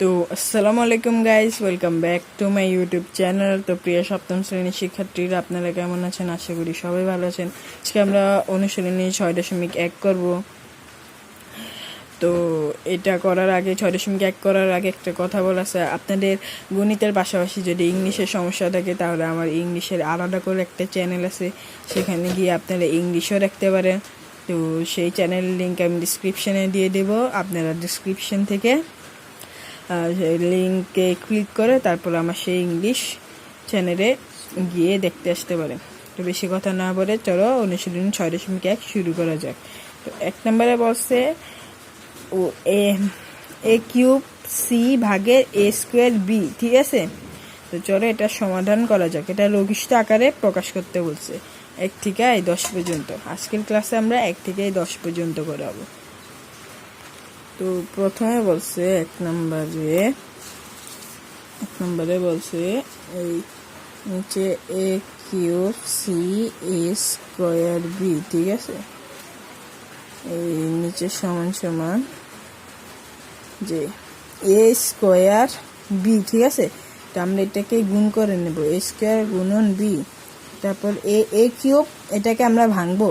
তো আসসালামু আলাইকুম guys, welcome back to my YouTube channel. তো প্রিয় সপ্তম শ্রেণীর শিক্ষার্থীরা, আপনারা কেমন আছেন? আশা করি সবাই ভালো আছেন। আজকে আমরা অনুশীলনী 6.1 করব। তো এটা করার আগে 6.1 করার আগে একটা কথা বলা আছে, আপনাদের গণিতের পাশাপাশি যদি ইংলিশের সমস্যা থাকে তাহলে আমার ইংলিশের আলাদা করে একটা চ্যানেল আছে, সেখানে গিয়ে আপনারা ইংলিশও রাখতে পারেন। তো সেই চ্যানেলের লিঙ্ক আমি ডিসক্রিপশানে দিয়ে দেব। আপনারা ডিসক্রিপশন থেকে লিঙ্কে ক্লিক করে তারপর আমার সেই ইংলিশ চ্যানেলে গিয়ে দেখতে আসতে পারেন। তো বেশি কথা না বলে চলো অনুশীলনী 6.1 শুরু করা যাক। তো 1 নম্বরে বলছে ও এ কিউব সি ভাগের এ স্কোয়ার বি, ঠিক আছে। তো চলো এটা সমাধান করা যাক। এটা লঘিষ্ঠ আকারে প্রকাশ করতে বলছে 1 থেকে 10 পর্যন্ত। আজকের ক্লাসে আমরা 1 থেকে 10 পর্যন্ত করাবো। তো প্রথমে বলছে 1 নম্বরে বলছে এই নিচে এ কিউব সি এ স্কোয়ার বি, ঠিক আছে। এই নিচে সমান সমান যে এ স্কোয়ার বি, ঠিক আছে। তো আমরা এটাকে গুণ করে নেব, এ স্কোয়ার গুণন বি। তারপর এ কিউব, এটাকে আমরা ভাঙবো,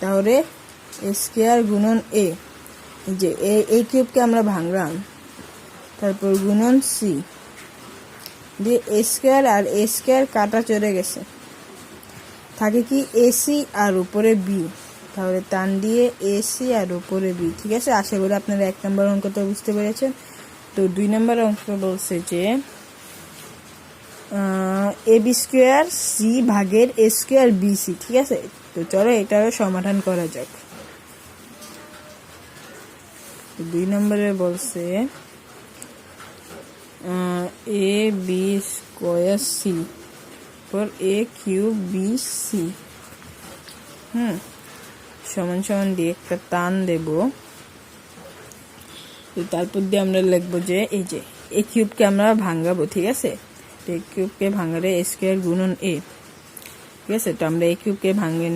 তাহলে এ স্কোয়ার গুণন এ, যে এ কিউবকে আমরা ভাঙলাম, তারপর গুণন সি দিয়ে এ স্কোয়ার আর এ স্কোয়ার কাটা চলে গেছে, থাকে কি এসি আর উপরে বি, তাহলে টান দিয়ে এসি আর উপরে বি, ঠিক আছে। আশা করি আপনারা 1 নম্বর অঙ্কটা বুঝতে পেরেছেন। তো 2 নম্বর অঙ্ক বলছে যে এ বি স্কোয়ার সি ভাগের এ স্কোয়ার বি সি, ঠিক আছে। তো চলো এটারও সমাধান করা যাক। 2 নম্বরে বলছে A B square C for A cube B C, সমান সমান দিয়ে একটা টান দেব। তো তারপর দিয়ে আমরা লিখবো যে এই যে এ কিউবকে আমরা ভাঙাবো, ঠিক আছে। এ কিউবকে ভাঙালে এ স্কোয়ার গুণন এ, ঠিক আছে। তো আমরা এ কিউবকে ভাঙিয়ে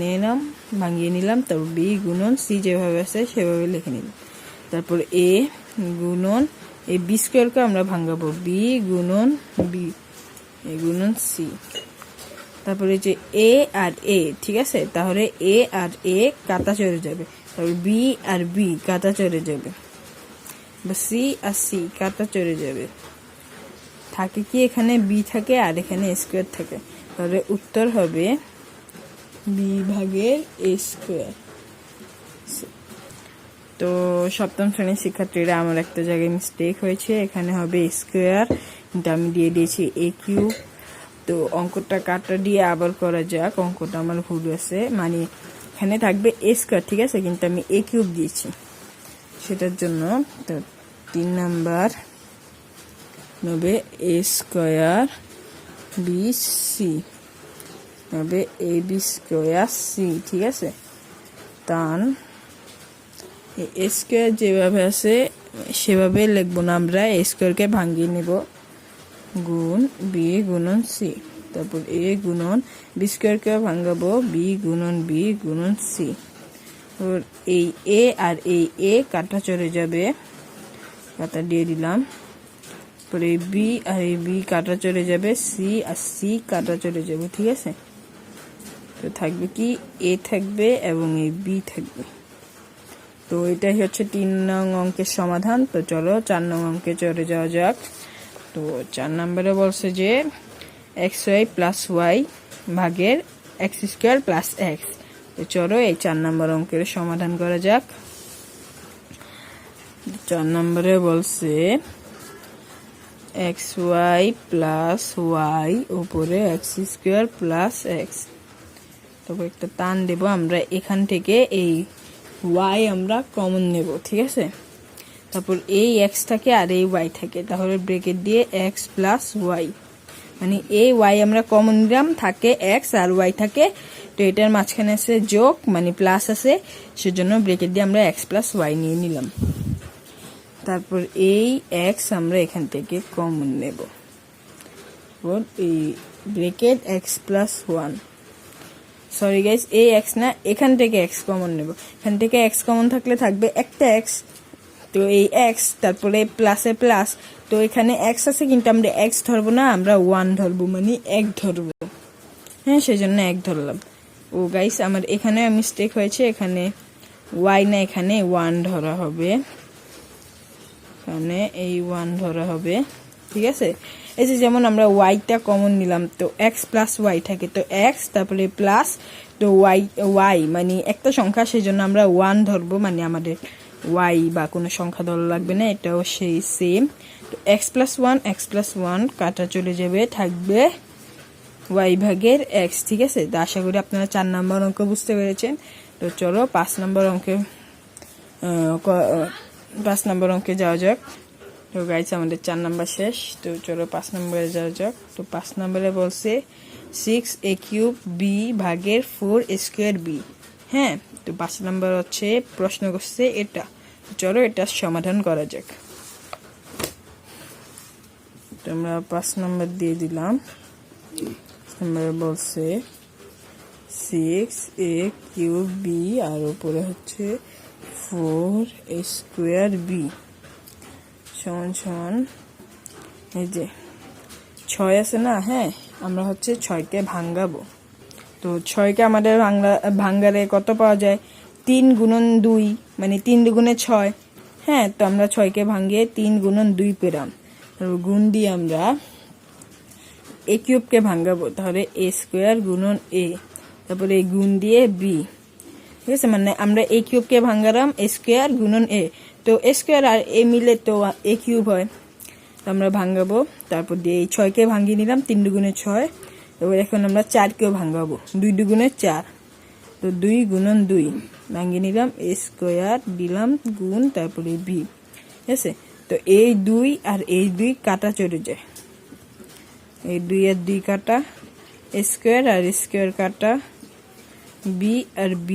নিলাম। তারপর বি গুণন সি যেভাবে আছে সেভাবে লিখে নিলাম। তারপর এ গুণন এই বি স্কোয়ারকে আমরা ভাঙাবো, বি গুণন বি এ গুণন সি। তারপরে যে এ আর এ, ঠিক আছে। তাহলে এ আর এ কাটা চলে যাবে, তারপর বি আর বি কাটা চলে যাবে, বা সি আর সি কাটা চলে যাবে। থাকে কি এখানে বি থাকে আর এখানে স্কোয়ার থাকে, তাহলে উত্তর হবে বি ভাগের এ স্কোয়ার। তো সপ্তম শ্রেণীর শিক্ষার্থীরা, আমার একটা জায়গায় মিস্টেক হয়েছে, এখানে হবে স্কোয়ার, কিন্তু আমি দিয়ে দিয়েছি এ কিউব। তো অঙ্কটা কাটা দিয়ে আবার করা যাক, অঙ্কটা আমার ভুল আছে, মানে এখানে থাকবে এ স্কোয়ার, ঠিক আছে, কিন্তু আমি এ কিউব দিয়েছি সেটার জন্য। তো 3 নাম্বার হবে এ স্কোয়ার বি সি হবে এ বি স্কোয়ার সি, ঠিক আছে। টান এ স্কোয়ার যেভাবে আছে সেভাবে লিখবো না, আমরা এ স্কোয়ারকে ভাঙিয়ে নেব, গুণ বি গুণন সি। তারপর এ গুণন বি স্কোয়ারকে ভাঙাবো, বি গুণন বি গুণন সি। তারপর এই এ আর এই এ কাটা চলে যাবে, কাটা দিয়ে দিলাম। তারপর এই বি আর এই বি কাটা চলে যাবে, সি আর সি কাটা চলে যাবে, ঠিক আছে। তো থাকবে কি এ থাকবে এবং এই বি থাকবে। তো এটাই হচ্ছে 3 নং অঙ্কের সমাধান। তো চলো 4 নং অঙ্কে চলে যাওয়া যাক। তো 4 নম্বরে বলছে যে এক্স ওয়াই প্লাস ওয়াই ভাগের এক্স স্কোয়ার প্লাস এক্স। তো চলো এই 4 নম্বর অঙ্কের সমাধান করা যাক। 4 নম্বরে বলছে এক্স ওয়াই প্লাস ওয়াই উপরে এক্স স্কোয়ার প্লাস এক্স। তবে একটা টান দেব, আমরা এখান থেকে এই ওয়াই আমরা কমন নেব, ঠিক আছে। তারপর এই এক্স থাকে আর এই ওয়াই থাকে, তাহলে ব্রেকেট দিয়ে এক্স প্লাস ওয়াই, মানে এই ওয়াই আমরা কমন নিলাম, থাকে এক্স আর ওয়াই থাকে, তো এটার মাঝখানে আছে যোগ, মানে প্লাস আছে, সেজন্য ব্রেকেট দিয়ে আমরা এক্স প্লাস ওয়াই নিয়ে নিলাম। তারপর এই এক্স আমরা এখান থেকে কমন নেব, এই bracket x plus one, sorry guys, এই এক্স না, এখান থেকে এক্স কমন নেব। এখান থেকে এক্স কমন থাকলে থাকবে একটা এক্স, তো এই এক্স তারপরে প্লাসে প্লাস, তো এখানে এক্স আছে কিন্তু আমরা এক্স ধরবো না, আমরা 1 ধরবো, মানে 1 ধরবো। হ্যাঁ, সেই জন্য 1 ধরলাম। ও গাইস, আমার এখানে মিস্টেক হয়েছে, এখানে ওয়াই না, এখানে 1 ধরা হবে, এখানে এই 1 ধরা হবে, ঠিক আছে। এই যে যেমন আমরা ওয়াইটা কমন নিলাম, তো এক্স প্লাস ওয়াই থাকে, তো এক্স তারপরে প্লাস, তো ওয়াই মানে একটা সংখ্যা, সেই জন্য আমরা 1 ধরবো, মানে আমাদের ওয়াই বা কোনো সংখ্যা ধরা লাগবে না, এটাও সেই সেম। তো এক্স প্লাস ওয়ান কাটা চলে যাবে, থাকবে ওয়াই ভাগের এক্স, ঠিক আছে। তো আশা করি আপনারা 4 নম্বর অঙ্ক বুঝতে পেরেছেন। তো চলো 5 নম্বর অঙ্কে যাওয়া যাক। তো গাইস, আমাদের 4 নম্বর শেষ, তো চলো 5 নম্বরে যাওয়া যাক। তো 5 নম্বরে বলছে 6a³ b ভাগের 4a² b। হ্যাঁ, তো 5 নম্বর হচ্ছে প্রশ্ন করছে এটা। চলো এটা সমাধান করা যাক। তো আমরা 5 নম্বর দিয়ে দিলাম। নম্বরে বলছে 6a³ b আর উপরে হচ্ছে 4a² b সমান সমান, এই যে 6 আছে না, হ্যাঁ, আমরা হচ্ছে 6কে ভাঙাবো। তো 6কে আমাদের ভাঙ্গারে কত পাওয়া যায়, 3 গুণন 2, মানে 3 দুগুণে 6। হ্যাঁ, তো আমরা 6কে ভাঙিয়ে 3 গুণন 2 পেলাম, গুণ দিয়ে আমরা a³ কে ভাঙাবো, তাহলে a² গুণন a, তারপরে গুণ দিয়ে b, ঠিক আছে। মানে আমরা a³ কে ভাঙালাম a² গুণন a, তো a² আর a মিলে তো a³ হয়, তো আমরা ভাঙাবো। তারপর দিয়ে এই 6কে ভাঙিয়ে নিলাম, 3 দুগুণে 6। এবার এখন আমরা 4কেও ভাঙাবো, 2 দুগুণে 4, তো 2 গুণন 2 ভাঙিয়ে নিলাম, a² দিলাম গুণ, তারপরে b, ঠিক আছে। তো এই 2 আর এই 2 কাটা চলে যায়, এই 2 আর 2 কাটা, a² আর a² কাটা, b আর b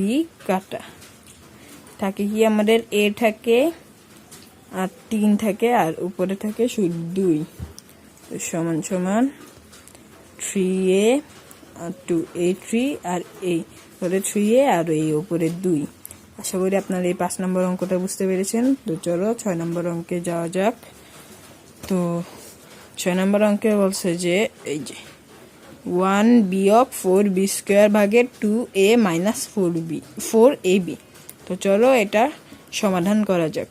কাটা, থাকে কি আমাদের a থাকে আর 3 থাকে, আর উপরে থাকে শুধু 2, তো সমান সমান 3a R 2, a3 R a, তাহলে 3a আর এই উপরে 2। আশা করি আপনারা এই 5 নম্বর অঙ্কটা বুঝতে পেরেছেন। তো চলো 6 নম্বর অঙ্কে যাওয়া যাক। তো 6 নম্বর অঙ্কে বলছে যে এই যে 1 বিয়োগ 4b² ভাগের 2a মাইনাস 4ab। তো চলো এটা সমাধান করা যাক।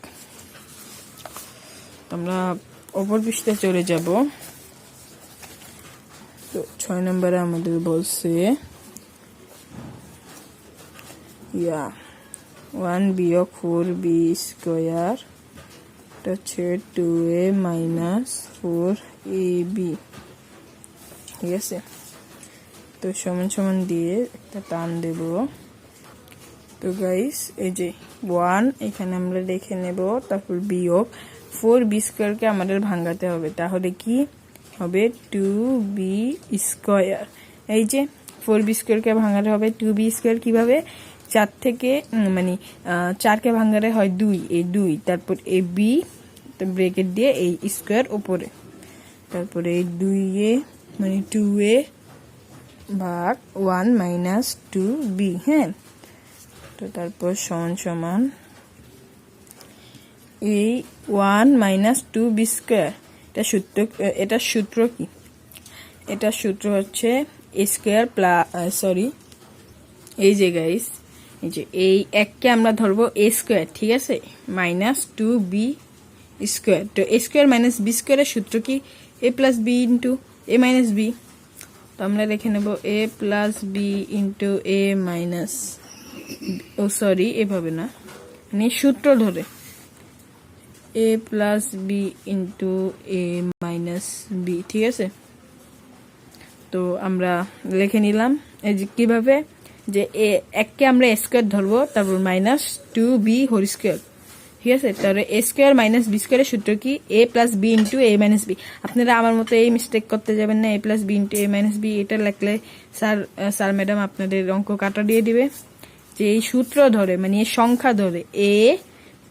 আমরা অপর পৃষ্ঠায় চলে যাব। তো 6 নম্বরে আমাদের বলছে 1 বিয়োগ 4b² হচ্ছে 2a মাইনাস 4ab, ঠিক আছে। তো সমান সমান দিয়ে একটা টান দেব। তো গাইস, এই যে 1 এখানে আমরা লিখে নেব, তারপর বিয়োগ 4b² কে আমাদের ভাঙাতে হবে, তাহলে কি হবে 2b²। এই যে 4b² কে ভাঙাতে হবে 2b², কিভাবে 4 থেকে মানে 4কে ভাঙারে হয় 2, এই 2, তারপর এই b ব্রেকেট দিয়ে এই স্কোয়ার উপরে, তারপরে এই 2a মানে 2a ভাগ 1 মাইনাস 2b। হ্যাঁ, তো তারপর সমান সমান এই 1 মাইনাস 2b², এটা সূত্র কি, এটা সূত্র হচ্ছে a² প্লাস, সরি, এই যে গাইস, এই যে এই এককে আমরা ধরবো a², ঠিক আছে, মাইনাস 2b²। তো a² মাইনাস b² এর সূত্র কি, a plus b into a minus b। তো আমরা লিখে নেব a plus b into a minus, ও সরি এভাবে না, মানে সূত্র ধরে a plus b into a minus b, ঠিক আছে। তো আমরা লিখে নিলাম এই যে কিভাবে, যে এককে আমরা a² ধরবো, তারপর মাইনাস 2b হোল স্কোয়ার, ঠিক আছে। তাহলে a² মাইনাস b² এর সূত্র কি, a plus b into a minus b। আপনারা আমার মতো এই মিস্টেক করতে যাবেন না, a plus b into a minus b, এটা লিখলে স্যার ম্যাডাম আপনাদের অঙ্ক কাটা দিয়ে দিবে। যে এই সূত্র ধরে, মানে এই সংখ্যা ধরে a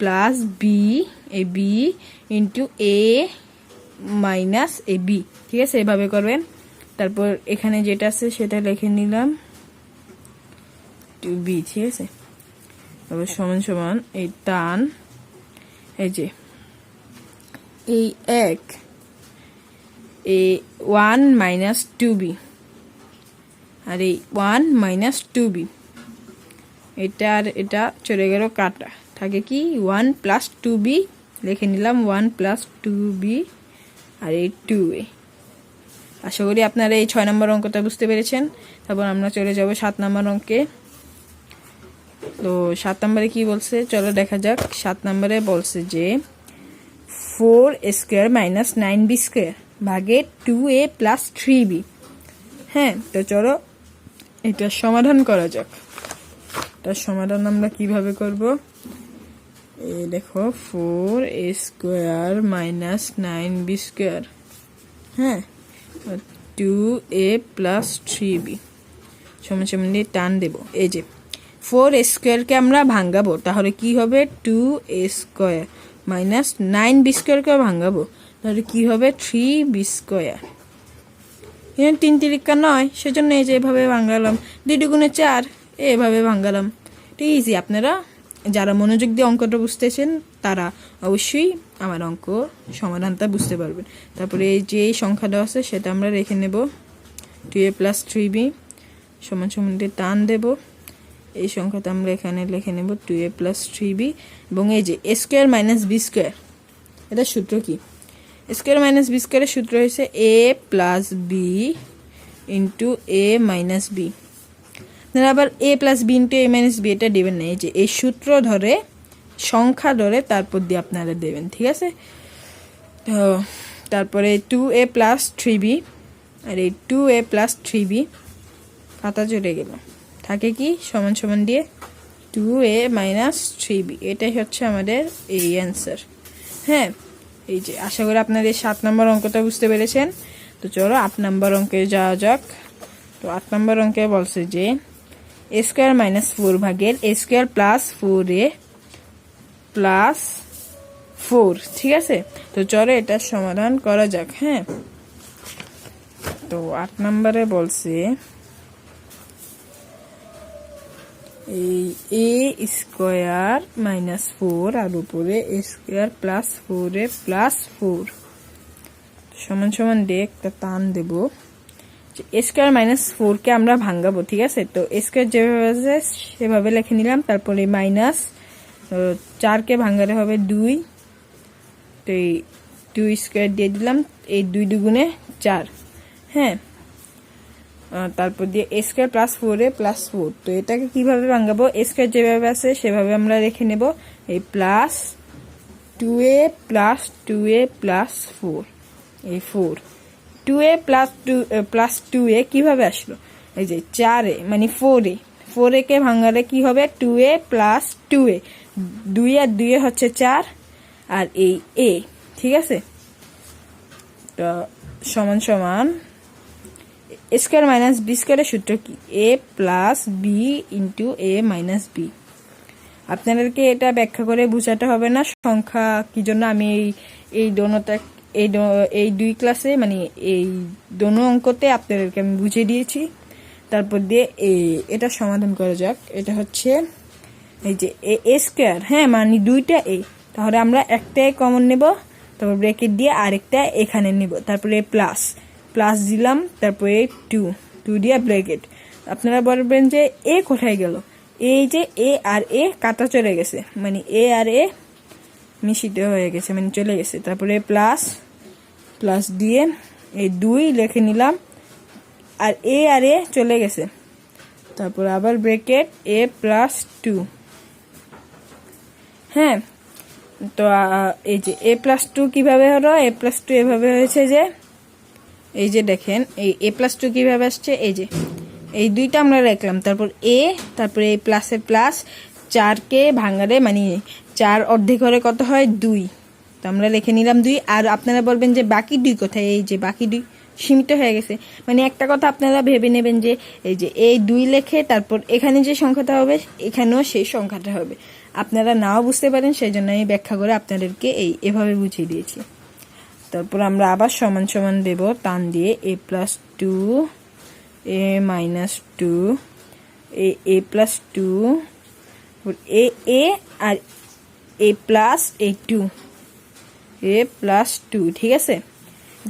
প্লাস b, এই b into a minus a b, ঠিক আছে, এভাবে করবেন। তারপর এখানে যেটা আছে সেটা লিখে নিলাম 2b, ঠিক আছে। তারপর সমান সমান এই টান, এই যে এই 1 এই 1 মাইনাস 2b, আর এই 1 মাইনাস 2b, এটা আর এটা চলে গেল কাটা, থাকে কি 1 প্লাস 2b, লিখে নিলাম 1 প্লাস 2b, আর এই 2a। আশা করি আপনারা এই 6 নম্বর অঙ্কটা বুঝতে পেরেছেন। তারপর আমরা চলে যাব 7 নম্বর অঙ্কে। তো 7 নম্বরে কি বলছে চলো দেখা যাক। 7 নম্বরে বলছে যে 4 স্কোয়ার মাইনাস 9b স্কোয়ার ভাগে 2a প্লাস 3b। হ্যাঁ, তো চলো এটা সমাধান করা যাক। তার সমাধান আমরা কিভাবে করব? এই দেখো 4a square minus 9b square, হ্যাঁ, 2a প্লাস 3b সমান সমান দিয়ে টান দেব। এই যে 4 স্কোয়ারকে আমরা ভাঙাবো, তাহলে কি হবে 2a স্কোয়ার মাইনাস 9b স্কোয়ারকে ভাঙাবো, তাহলে কি হবে 3b স্কোয়ার। এখানে 3 তিরিকা 9, সেজন্য এই যে এভাবে ভাঙালাম, 2 দুগুণে 4, এভাবে ভাঙালাম। এটা ইজি। আপনারা যারা মনোযোগ দিয়ে অঙ্কটা বুঝতেছেন তারা অবশ্যই আমার অঙ্ক সমাধানটা বুঝতে পারবেন। তারপরে এই যে এই সংখ্যাটা আছে সেটা আমরা রেখে নেব, 2a প্লাস 3b সমান সমান দিয়ে টান দেব। এই সংখ্যাটা আমরা এখানে লিখে নেব 2a প্লাস 3b, এবং এই যে a square minus b square, এটা সূত্র কি? স্কোয়ার মাইনাস বি স্কোয়ারের সূত্র হয়েছে a plus B into a minus B. আপনারা আবার a plus B into a minus B এটা দেবেন না, এই যে এই সূত্র ধরে সংখ্যা ধরে তারপর দিয়ে আপনারা দেবেন, ঠিক আছে? তো তারপরে 2a প্লাস 3b, আর এই 2a প্লাস 3b খাতা চলে গেল, থাকে কি সমান সমান দিয়ে 2a মাইনাস 3b। এটাই হচ্ছে আমাদের এই অ্যান্সার। হ্যাঁ, এই যে আশা করি আপনারা এই 7 নম্বর অঙ্কটা বুঝতে পেরেছেন। তো চলো 8 নম্বর অঙ্কে যাওয়া যাক। তো 8 নম্বর অঙ্কে বলছে যে a স্কোয়ার মাইনাস 4 ভাগের a square plus 4a plus 4, ঠিক আছে? তো চলো এটার সমাধান করা যাক। হ্যাঁ, তো 8 নম্বরে বলছে এই a স্কোয়ার মাইনাস 4 আর উপরে a square plus 4a plus 4 সমান সমান দিয়ে একটা টান দেব। a স্কোয়ার মাইনাস 4কে আমরা ভাঙাবো, ঠিক আছে? তো a স্কোয়ার যেভাবে আছে সেভাবে লিখে নিলাম, তারপরে মাইনাস 4কে ভাঙালে হবে 2, তো এই 2 স্কোয়ার দিয়ে দিলাম, এই 2 দুগুণে 4। হ্যাঁ, তারপর দিয়ে a square plus 4a plus 4। তো এটাকে কিভাবে ভাঙাবো? a স্কোয়ার যেভাবে আছে সেভাবে আমরা রেখে নেব, এই plus 2a plus 2a plus 4, এই 4 2a প্লাস 2a কিভাবে আসলো? এই যে 4a মানে 4a কে ভাঙালে কি হবে 2a প্লাস 2a, 2 আর 2 হচ্ছে 4, আর এই a, ঠিক আছে? তো সমান সমান a স্কোয়ার মাইনাস বি স্কোয়ারের সূত্র কি? a plus B into a minus B. আপনাদেরকে এটা ব্যাখ্যা করে বোঝাতে হবে না সংখ্যা কি জন্য আমি এই দোনোটা এই 2 ক্লাসে মানে এই দোনো অঙ্কতে আপনাদেরকে আমি বুঝিয়ে দিয়েছি। তারপর দিয়ে এটা সমাধান করা যাক। এটা হচ্ছে এই যে a স্কোয়ার, হ্যাঁ, মানে 2টা a, তাহলে আমরা একটা কমন নেব, তারপর ব্র্যাকেট দিয়ে আরেকটা এখানে নেব, তারপরে প্লাস প্লাস দিলাম, তারপরে 2 দিয়ে ব্র্যাকেট। আপনারা বলবেন যে a কোথায় গেল? এই যে a আর a কাটা চলে গেছে, মানে a আর a মিশ্রিত হয়ে গেছে, মানে চলে গেছে। তারপরে প্লাস দিয়ে এই 2 লিখে নিলাম, আর a চলে গেছে, তারপর আবার ব্র্যাকেট a প্লাস 2। হ্যাঁ, তো এই যে a প্লাস 2 কিভাবে হলো? a প্লাস 2 এভাবে হয়েছে যে এই যে দেখেন এই a প্লাস 2 কিভাবে আসছে, এই যে এই 2টা আমরা রাখলাম, তারপর a, তারপরে এই প্লাসে প্লাস 4কে ভাঙালে মানে 4 অর্ধেক হলে কত হয় 2, তো আমরা লিখে নিলাম 2। আর আপনারা বলবেন যে বাকি 2 কোথায়? এই যে বাকি 2 সীমিত হয়ে গেছে, মানে একটা কথা আপনারা ভেবে নেবেন যে এই যে এই 2 লেখে তারপর এখানে যে সংখ্যাটা হবে এখানেও সেই সংখ্যাটা হবে। আপনারা নাও বুঝতে পারেন, সেই জন্য আমি ব্যাখ্যা করে আপনাদেরকে এভাবে বুঝিয়ে দিয়েছি। তারপর আমরা আবার সমান সমান দেব টান দিয়ে, a plus 2 a minus 2 a plus 2 a আর a plus a 2 a plus 2, ঠিক আছে?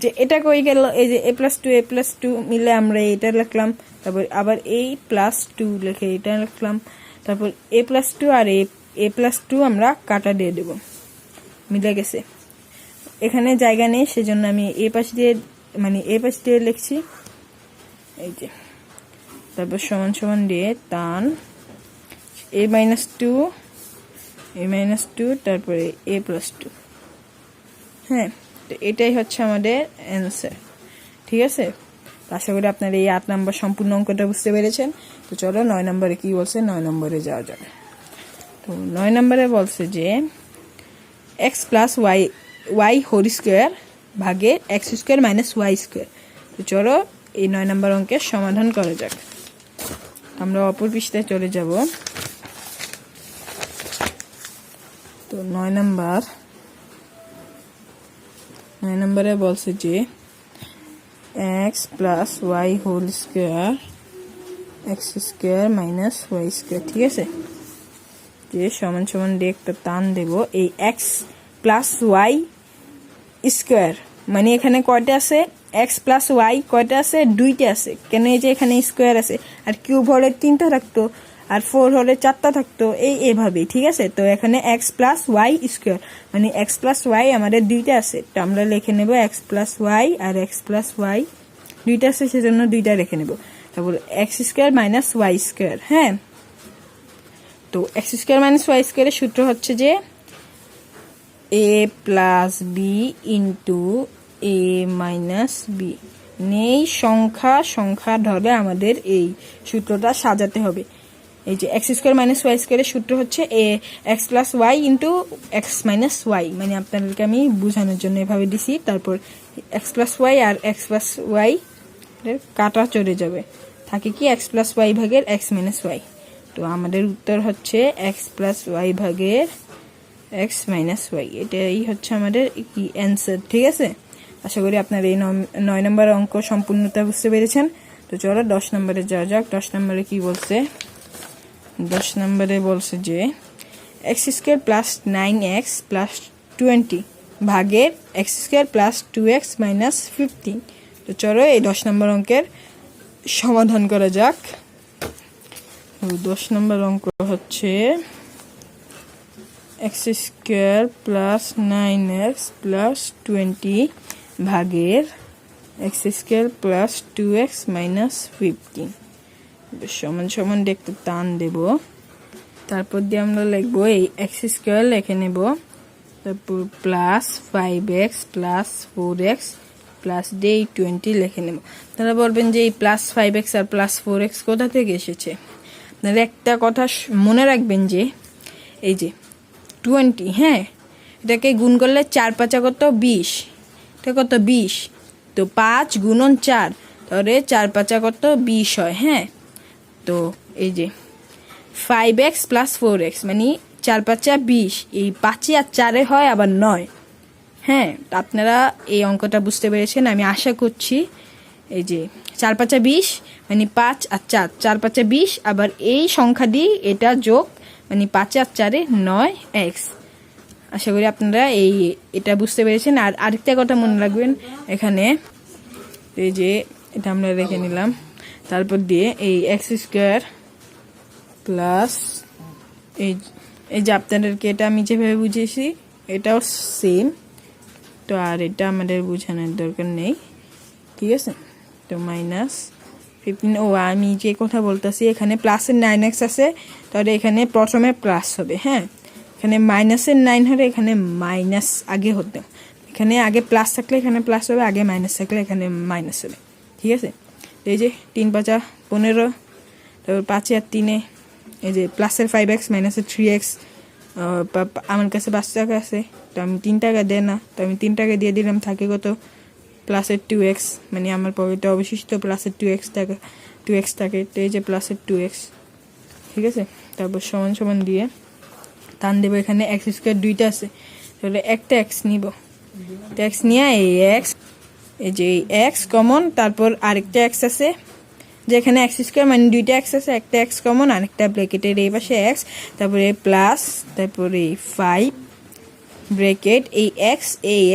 যে এটা কই গেল, এই যে a+2 মিলে আমরা এটা লিখলাম, তারপর আবার a+2 লিখে এটা লিখলাম, তারপর a+2 আর a+2 আমরা কাটা দিয়ে দেব, মিলে গেছে। এখানে জায়গা নেই সেজন্য আমি এ পাশ দিয়ে লিখছি, এই যে। তারপর সমান সমান দিয়ে টান a-2 তারপরে a+2। হ্যাঁ, তো এটাই হচ্ছে আমাদের অ্যান্সার, ঠিক আছে। আশা করি আপনারা এই 8 নম্বর সম্পূর্ণ অঙ্কটা বুঝতে পেরেছেন। তো চলো 9 নম্বরে কি বলছে, 9 নম্বরে যাওয়া যাবে। তো 9 নম্বরে বলছে যে x+y² ভাগে x² - y²। তো চলো এই 9 নম্বর অঙ্কের সমাধান করা যাক। আমরা অপর পৃষ্ঠায় চলে যাব। তো 9 নম্বরে বলছে যে x+y² x² - y², ঠিক আছে। যে সমান সমান দিয়ে একটা টান দেব, এই x+y² মানে এখানে কয়টা আছে, x+y কয়টা আছে, 2টা আছে। কেন, এই যে এখানে স্কোয়ার আছে, আর কিউব হলে 3টা থাকতো, আর 4 হলে 4টা থাকতো, এইভাবেই, ঠিক আছে। তো এখানে x+y² মানে x+y আমাদের 2টা আছে, তো আমরা লিখে নেব x+y আর x+y 2টা আছে সেজন্য 2টা লিখে নেব। তারপর x² - y²। হ্যাঁ, তো x² - y² এর সূত্র হচ্ছে যে a+b * a - b। নেই সংখ্যা ধরে আমাদের এই সূত্রটা সাজাতে হবে। এই যে x² - y² এর সূত্র হচ্ছে x+y * x - y, মানে আপনাদেরকে আমি বোঝানোর জন্য এভাবে দিছি। তারপর x+y আর x+y কাটা চলে যাবে, থাকে কি x+y ভাগের x - y। তো আমাদের উত্তর হচ্ছে x+y ভাগের x - y, এটাই হচ্ছে আমাদের কি অ্যান্সার, ঠিক আছে। আশা করি আপনারা এই 9 নম্বর অঙ্ক সম্পূর্ণতা বুঝতে পেরেছেন। তো চলো 10 নম্বরে যাওয়া যাক। 10 নম্বরে কি বলছে, 10 নম্বরে বলছে যে x² + 9x + 20 ভাগের x² + 2x - 15। তো চলো এই 10 নম্বর অঙ্কের সমাধান করা যাক। 10 নম্বর অঙ্ক হচ্ছে x² + 9x + 20 ভাগের x² + 2x - 15 সমান সমান দেখতে টান দেব। তারপর দিয়ে আমরা লিখবো এই x² লিখে নেব, তারপর +5x + 4x দিয়ে 20 লিখে নেব। তারা বলবেন যে এই +5x আর +4x কোথা থেকে এসেছে। আপনারা একটা কথা মনে রাখবেন যে এই যে 20, হ্যাঁ, এটাকে গুণ করলে 4 × 5 কত, 20, এটা কত 20। তো 5 × 4 তাহলে 4 × 5 কত, 20 হয়। হ্যাঁ, তো এই যে 5x + 4x মানে 4 × 5 = 20, এই 5 আর 4 হয় আবার 9। হ্যাঁ, আপনারা এই অঙ্কটা বুঝতে পেরেছেন আমি আশা করছি। এই যে 4 × 5 = 20 মানে 5 আর 4, 4 × 5 = 20, আবার এই সংখ্যা দিয়ে এটা যোগ মানে 5 আর 4 9x। আশা করি আপনারা এটা বুঝতে পেরেছেন। আর আরেকটা কথা মনে রাখবেন, এখানে এই যে এটা আমরা রেখে নিলাম, তারপর দিয়ে এই x² প্লাস এই যে আপনাদেরকে এটা আমি যেভাবে বুঝিয়েছি এটাও সেম। তো আর এটা আমাদের বোঝানোর দরকার নেই, ঠিক আছে। তো -15, ও আমি যে কথা বলতেছি এখানে প্লাসের 9x আছে, তাহলে এখানে প্রথমে প্লাস হবে। হ্যাঁ, এখানে -এর 9 হলে এখানে মাইনাস আগে হতো, এখানে আগে প্লাস থাকলে এখানে প্লাস হবে, আগে মাইনাস থাকলে এখানে মাইনাস হবে, ঠিক আছে। এই যে 3 × 5 = 15, তারপর 5 আর 3, এই যে প্লাসের 5x মাইনাসের 3x। আমার কাছে 5 টাকা আছে, তো আমি 3 টাকা দেয় না, তো আমি 3 টাকা দিয়ে দিলাম, থাকে কত প্লাসের 2x, মানে আমার পকেটে অবশিষ্ট প্লাসের 2x থাকে। তো এই যে প্লাসের 2x, ঠিক আছে। তারপর সমান সমান দিয়ে টান দেবো, এখানে x² 2টা আছে, তাহলে একটা x নিব, তো x নিয়ে এই যে x কমন, তারপর আরেকটা x আছে, যে এখানে x² মানে 2টা x আছে, একটা x কমন, আরেকটা ব্র্যাকেটের এই পাশে x, তারপরে প্লাস, তারপরে 5 ব্র্যাকেট এই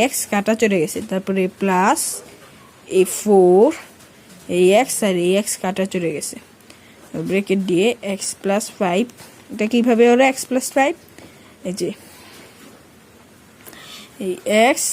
এক্স কাটা চলে গেছে, তারপরে প্লাস এই 4 এই এক্স আর এই এক্স কাটা চলে গেছে, ব্র্যাকেট দিয়ে এক্স প্লাস 5, এটা কীভাবে হলো এক্স প্লাস 5, এই যে এই এক্স